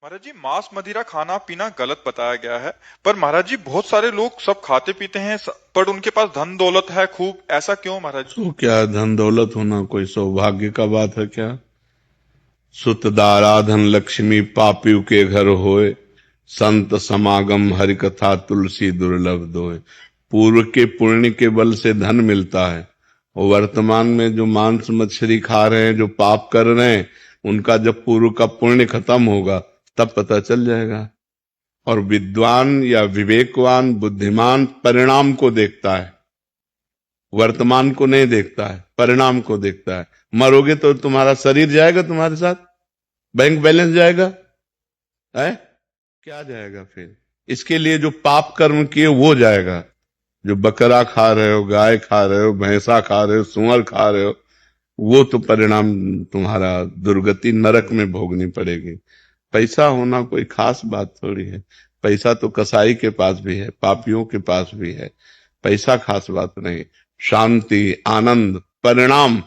महाराज जी, मांस मदिरा खाना पीना गलत बताया गया है। पर महाराज जी, बहुत सारे लोग सब खाते पीते हैं, पर उनके पास धन दौलत है खूब, ऐसा क्यों महाराज जी? तो क्या धन दौलत होना कोई सौभाग्य का बात है क्या? सुत दाराधन लक्ष्मी पापियों के घर होए, संत समागम हरि कथा तुलसी दुर्लभ दोए। पूर्व के पुण्य के बल से धन मिलता है, और वर्तमान में जो मांस मछली खा रहे हैं, जो पाप कर रहे हैं, उनका जब पूर्व का पुण्य खत्म होगा तब पता चल जाएगा। और विद्वान या विवेकवान बुद्धिमान परिणाम को देखता है, वर्तमान को नहीं देखता है, परिणाम को देखता है। मरोगे तो तुम्हारा शरीर जाएगा, तुम्हारे साथ बैंक बैलेंस जाएगा है? क्या जाएगा फिर? इसके लिए जो पाप कर्म किए वो जाएगा। जो बकरा खा रहे हो, गाय खा रहे हो, भैंसा खा रहे हो, सुअर खा रहे हो, वो तो परिणाम तुम्हारा दुर्गति नरक में भोगनी पड़ेगी। पैसा होना कोई खास बात थोड़ी है। पैसा तो कसाई के पास भी है, पापियों के पास भी है। पैसा खास बात नहीं। शांति, आनंद, परिणाम।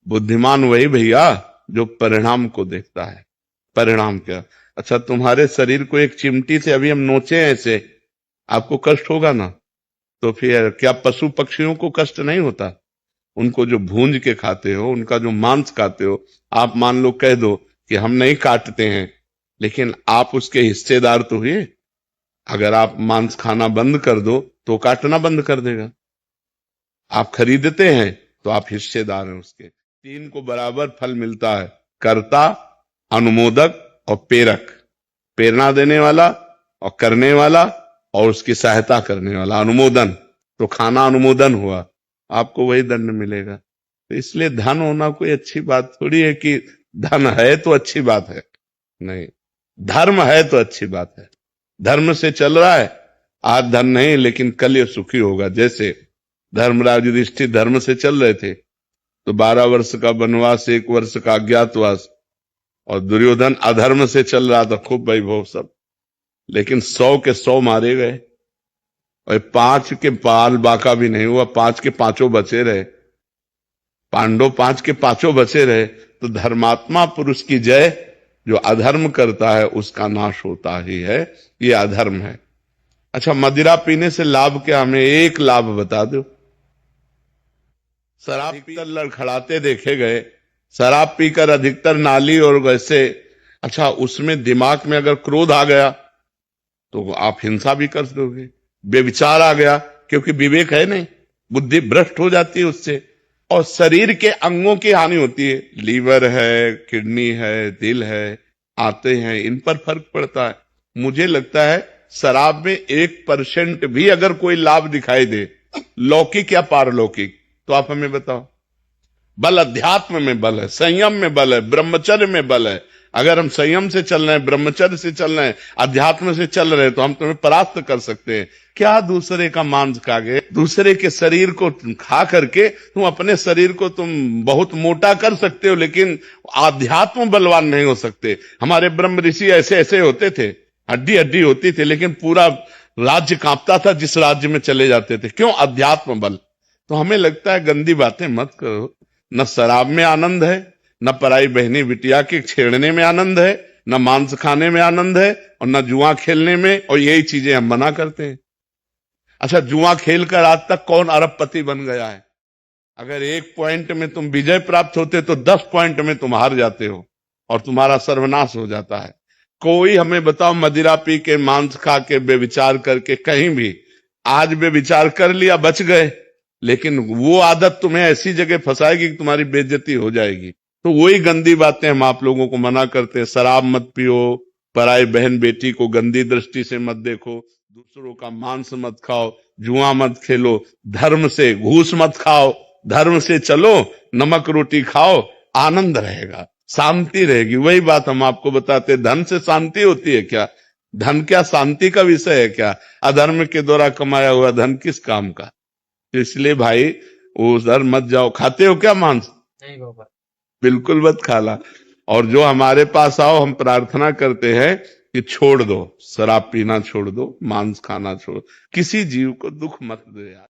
बुद्धिमान वही भैया जो परिणाम को देखता है। परिणाम क्या? अच्छा, तुम्हारे शरीर को एक चिमटी से अभी हम नोचे ऐसे, आपको कष्ट होगा ना? तो फिर क्या पशु पक्षियों को कष्ट नहीं होता? उनको जो भूंज के खाते हो, उनका जो मांस खाते हो, आप मान लो कह दो कि हम नहीं काटते हैं, लेकिन आप उसके हिस्सेदार तो हुए। अगर आप मांस खाना बंद कर दो तो काटना बंद कर देगा। आप खरीदते हैं तो आप हिस्सेदार हैं उसके। तीन को बराबर फल मिलता है: कर्ता, अनुमोदक और प्रेरक। प्रेरणा देने वाला और करने वाला और उसकी सहायता करने वाला, अनुमोदन। तो खाना अनुमोदन हुआ, आपको वही दंड मिलेगा। तो इसलिए धन होना कोई अच्छी बात थोड़ी है कि धन है तो अच्छी बात है। नहीं, धर्म है तो अच्छी बात है। धर्म से चल रहा है, आज धन नहीं लेकिन कल ये सुखी होगा। जैसे धर्मराज युधिष्ठिर धर्म से चल रहे थे तो 12 वर्ष का वनवास, 1 वर्ष का अज्ञातवास, और दुर्योधन अधर्म से चल रहा था, खूब वैभव सब, लेकिन 100 के 100 मारे गए। और 5 के पाल बाका भी नहीं हुआ, 5 के 5 बचे रहे। पांडव 5 के 5 बचे रहे। तो धर्मात्मा पुरुष की जय, जो अधर्म करता है उसका नाश होता ही है। ये अधर्म है। अच्छा, मदिरा पीने से लाभ क्या? हमें एक लाभ बता दो। शराब पीकर लड़खड़ाते देखे गए, शराब पीकर अधिकतर नाली और वैसे। अच्छा, उसमें दिमाग में अगर क्रोध आ गया तो आप हिंसा भी कर दोगे। बेविचार आ गया, क्योंकि विवेक है नहीं, बुद्धि भ्रष्ट हो जाती है उससे। और शरीर के अंगों की हानि होती है। लीवर है, किडनी है, दिल है, आते हैं, इन पर फर्क पड़ता है। मुझे लगता है शराब में 1% भी अगर कोई लाभ दिखाई दे, लौकिक या पारलौकिक, तो आप हमें बताओ। बल अध्यात्म में बल है, संयम में बल है, ब्रह्मचर्य में बल है। अगर हम संयम से चल रहे हैं, ब्रह्मचर्य से चल रहे हैं, अध्यात्म से चल रहे हैं, तो हम तुम्हें परास्त कर सकते हैं। क्या दूसरे का मांस खा गए, दूसरे के शरीर को खा करके तुम अपने शरीर को तुम बहुत मोटा कर सकते हो, लेकिन आध्यात्म बलवान नहीं हो सकते। हमारे ब्रह्म ऋषि ऐसे ऐसे होते थे, हड्डी हड्डी होती थी, लेकिन पूरा राज्य कांपता था जिस राज्य में चले जाते थे। क्यों? अध्यात्म बल। तो हमें लगता है गंदी बातें मत करो। न शराब में आनंद है, न पराई बहनी बिटिया के छेड़ने में आनंद है, न मांस खाने में आनंद है, और न जुआ खेलने में। और यही चीजें हम मना करते हैं। अच्छा, जुआ खेलकर आज तक कौन अरबपति बन गया है? अगर 1 पॉइंट में तुम विजय प्राप्त होते तो 10 पॉइंट में तुम हार जाते हो और तुम्हारा सर्वनाश हो जाता है। कोई हमें बताओ, मदिरा पी के, मांस खा के, बेविचार करके, कहीं भी आज बेविचार कर लिया, बच गए, लेकिन वो आदत तुम्हें ऐसी जगह फंसाएगी कि तुम्हारी बेइज्जती हो जाएगी। तो वही गंदी बातें हम आप लोगों को मना करते हैं। शराब मत पियो, पराई बहन बेटी को गंदी दृष्टि से मत देखो, दूसरों का मांस मत खाओ, जुआ मत खेलो, धर्म से घूस मत खाओ, धर्म से चलो, नमक रोटी खाओ, आनंद रहेगा, शांति रहेगी। वही बात हम आपको बताते, धन से शांति होती है क्या? धन क्या शांति का विषय है क्या? अधर्म के द्वारा कमाया हुआ धन किस काम का? तो इसलिए भाई, उधर मत जाओ। खाते हो क्या मांस? नहीं बाबा। बिल्कुल मत खाला। और जो हमारे पास आओ, हम प्रार्थना करते हैं कि छोड़ दो, शराब पीना छोड़ दो, मांस खाना छोड़, किसी जीव को दुख मत दो यार।